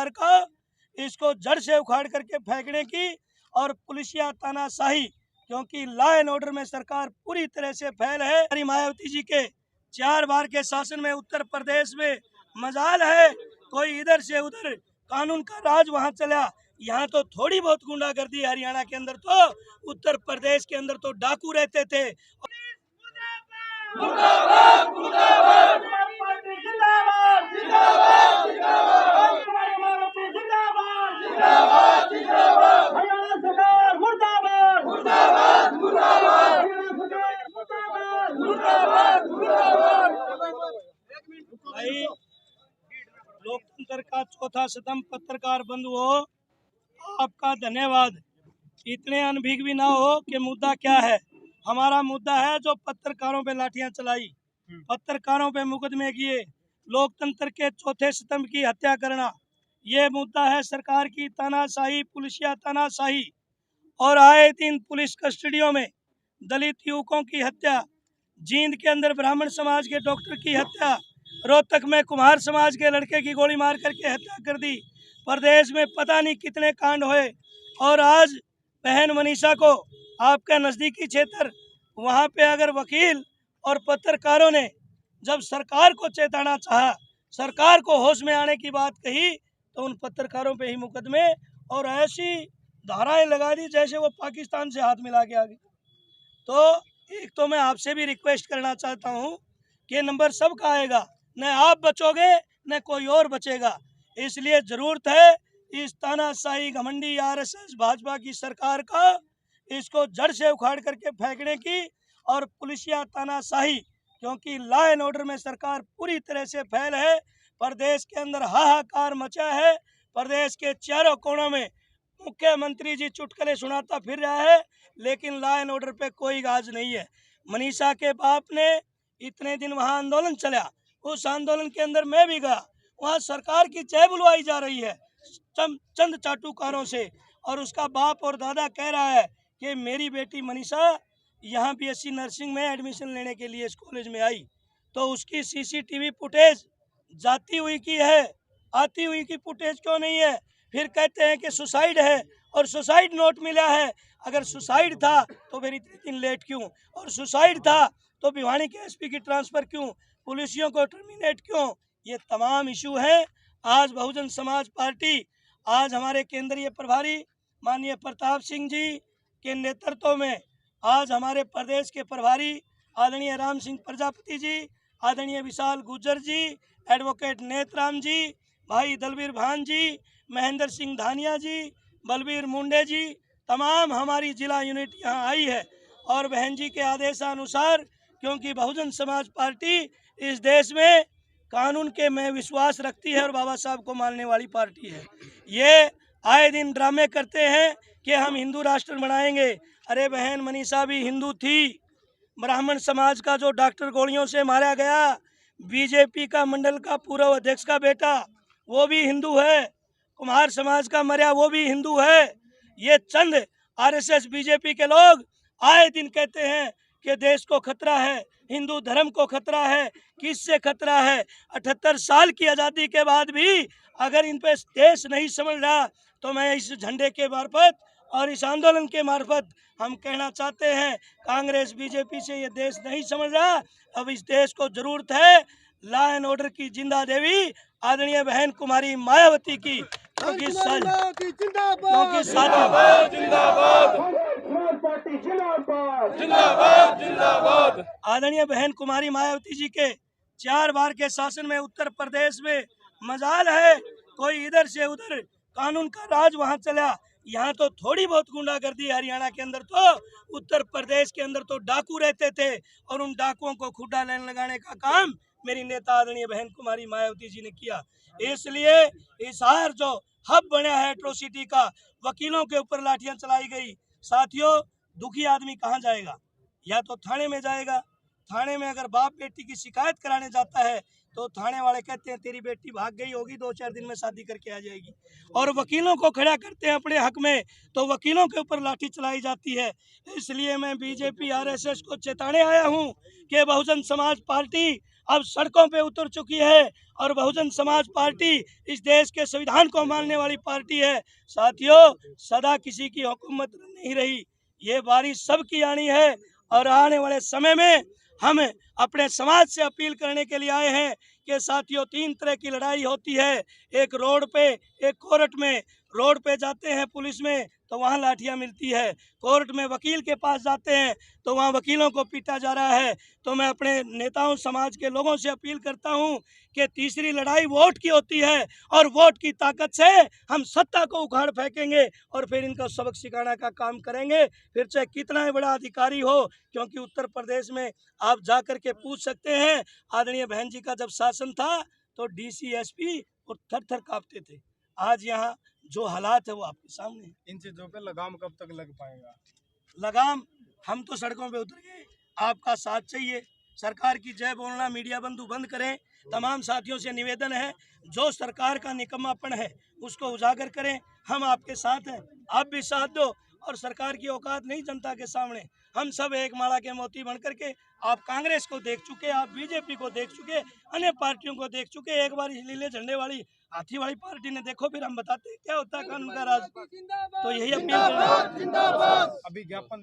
सरकार का इसको जड़ से उखाड़ करके फेंकने की और पुलिसिया तानाशाही, क्योंकि लॉ एंड ऑर्डर में सरकार पूरी तरह से फेल है। हमारी मायावती जी के 4 बार के शासन में उत्तर प्रदेश में मजाल है कोई इधर से उधर कानून का राज वहाँ चला। यहाँ तो थोड़ी बहुत गुंडागर्दी, हरियाणा के अंदर तो, उत्तर प्रदेश के अंदर तो डाकू रहते थे। भाई, लोकतंत्र का चौथा स्तंभ पत्रकार बंधुओं, आपका धन्यवाद। इतने अनभिज्ञ भी ना हो कि मुद्दा क्या है। हमारा मुद्दा है जो पत्रकारों पे लाठियां चलाई, पत्रकारों पे मुकदमे किए, लोकतंत्र के चौथे स्तंभ की हत्या करना, ये मुद्दा है। सरकार की तानाशाही, पुलिसिया तानाशाही, और आए दिन पुलिस कस्टडियों में दलित युवकों की हत्या, जींद के अंदर ब्राह्मण समाज के डॉक्टर की हत्या, रोहतक में कुम्हार समाज के लड़के की गोली मार करके हत्या कर दी। प्रदेश में पता नहीं कितने कांड हुए। और आज बहन मनीषा को आपका नज़दीकी क्षेत्र, वहाँ पे अगर वकील और पत्रकारों ने जब सरकार को चेताना चाहा, सरकार को होश में आने की बात कही, तो उन पत्रकारों पे ही मुकदमे और ऐसी धाराएं लगा दी जैसे वो पाकिस्तान से हाथ मिला के आ गए। तो एक तो मैं आपसे भी रिक्वेस्ट करना चाहता हूँ कि नंबर सबका आएगा, न आप बचोगे न कोई और बचेगा। इसलिए ज़रूरत है इस तानाशाही घमंडी आरएसएस भाजपा की सरकार का इसको जड़ से उखाड़ करके फेंकने की और पुलिसिया तानाशाही, क्योंकि लॉ एंड ऑर्डर में सरकार पूरी तरह से फेल है। प्रदेश के अंदर हाहाकार मचा है। प्रदेश के चारों कोनों में मुख्यमंत्री जी चुटकुले सुनाता फिर रहा है, लेकिन लॉ एंड ऑर्डर पे कोई गाज नहीं है। मनीषा के बाप ने इतने दिन वहाँ आंदोलन चला, उस आंदोलन के अंदर मैं भी गया। वहाँ सरकार की जय बुलवाई जा रही है चंद चाटुकारों से, और उसका बाप और दादा कह रहा है कि मेरी बेटी मनीषा यहाँ बीएससी नर्सिंग में एडमिशन लेने के लिए इस कॉलेज में आई, तो उसकी सीसीटीवी फुटेज जाती हुई की है, आती हुई की फुटेज क्यों नहीं है? फिर कहते हैं कि सुसाइड है और सुसाइड नोट मिला है। अगर सुसाइड था तो फिर इतने दिन लेट क्यों? और सुसाइड था तो भिवानी के एसपी की ट्रांसफ़र क्यों? पुलिसियों को टर्मिनेट क्यों? ये तमाम इशू हैं। आज बहुजन समाज पार्टी, आज हमारे केंद्रीय प्रभारी माननीय प्रताप सिंह जी के नेतृत्व में, आज हमारे प्रदेश के प्रभारी आदरणीय राम सिंह प्रजापति जी, आदरणीय विशाल गुर्जर जी, एडवोकेट नेतराम जी, भाई दलवीर भान जी, महेंद्र सिंह धानिया जी, बलबीर मुंडे जी, तमाम हमारी जिला यूनिट यहाँ आई है। और बहन जी के आदेशानुसार, क्योंकि बहुजन समाज पार्टी इस देश में कानून के में विश्वास रखती है और बाबा साहब को मानने वाली पार्टी है। ये आए दिन ड्रामे करते हैं कि हम हिंदू राष्ट्र बनाएंगे। अरे बहन मनीषा भी हिंदू थी। ब्राह्मण समाज का जो डॉक्टर गोलियों से मारा गया, बीजेपी का मंडल का पूर्व अध्यक्ष का बेटा, वो भी हिंदू है। कुम्हार समाज का मरा, वो भी हिंदू है। ये चंद आरएसएस बीजेपी के लोग आए दिन कहते हैं कि देश को खतरा है, हिंदू धर्म को खतरा है। किससे खतरा है? 78 साल की आज़ादी के बाद भी अगर इन पे देश नहीं समझ रहा, तो मैं इस झंडे के मार्फत और इस आंदोलन के मार्फत हम कहना चाहते हैं, कांग्रेस बीजेपी से ये देश नहीं समझ रहा। अब इस देश को जरूरत है लॉ एंड ऑर्डर की जिंदा देवी आदरणीय बहन कुमारी मायावती की, क्योंकि आदरणीय बहन कुमारी मायावती जी के 4 बार के शासन में उत्तर प्रदेश में मजाल है कोई इधर से उधर कानून का राज वहाँ चला। यहाँ तो थोड़ी बहुत गुंडागर्दी, हरियाणा के अंदर तो, उत्तर प्रदेश के अंदर तो डाकू रहते थे, और उन डाकुओं को खुदा लाइन लगाने का काम मेरी नेता आदरणीय बहन कुमारी मायावती जी ने किया। इसलिए हिसार जो हब बना है एट्रोसिटी का, वकीलों के ऊपर लाठियां चलाई गई। साथियों, दुखी आदमी कहाँ जाएगा? या तो थाने में जाएगा। थाने में अगर बाप बेटी की शिकायत कराने जाता है तो थाने वाले कहते हैं तेरी बेटी भाग गई होगी, 2-4 दिन में शादी करके आ जाएगी। और वकीलों को खड़ा करते हैं अपने हक में, तो वकीलों के ऊपर लाठी चलाई जाती है। इसलिए मैं बीजेपी आरएसएस को चेताने आया हूं कि बहुजन समाज पार्टी अब सड़कों पे उतर चुकी है और बहुजन समाज पार्टी इस देश के संविधान को मानने वाली पार्टी है। साथियों, सदा किसी की हुकूमत नहीं रही, ये बारी सबकी आनी है। और आने वाले समय में हम अपने समाज से अपील करने के लिए आए हैं कि साथियों, 3 तरह की लड़ाई होती है। एक रोड पे, एक कोर्ट में। रोड पे जाते हैं पुलिस में तो वहाँ लाठियाँ मिलती है, कोर्ट में वकील के पास जाते हैं तो वहाँ वकीलों को पीटा जा रहा है। तो मैं अपने नेताओं, समाज के लोगों से अपील करता हूँ कि तीसरी लड़ाई वोट की होती है और वोट की ताकत से हम सत्ता को उखाड़ फेंकेंगे और फिर इनको सबक सिखाने का काम करेंगे, फिर चाहे कितना ही बड़ा अधिकारी हो। क्योंकि उत्तर प्रदेश में आप जा कर के पूछ सकते हैं, आदरणीय बहन जी का जब शासन था तो डीसी एसपी और थर-थर कांपते थे। आज यहाँ जो हालात है वो आपके सामने है। इन चीजों पे लगाम कब तक लग पाएगा? लगाम, हम तो सड़कों पे उतर गए, आपका साथ चाहिए। सरकार की जय बोलना मीडिया बंधु बंद करें। तमाम साथियों से निवेदन है, जो सरकार का निकम्मापन है उसको उजागर करें। हम आपके साथ हैं, आप भी साथ दो। और सरकार की औकात नहीं जनता के सामने, हम सब एक माला के मोती बन करके, आप कांग्रेस को देख चुके, आप बीजेपी को देख चुके, अन्य पार्टियों को देख चुके। एक बार इस नीले झंडे वाली हाथी वाली पार्टी ने देखो, फिर हम बताते हैं क्या होता है कानून का राज। तो यही अपील कर रहे हैं। अभी ज्ञापन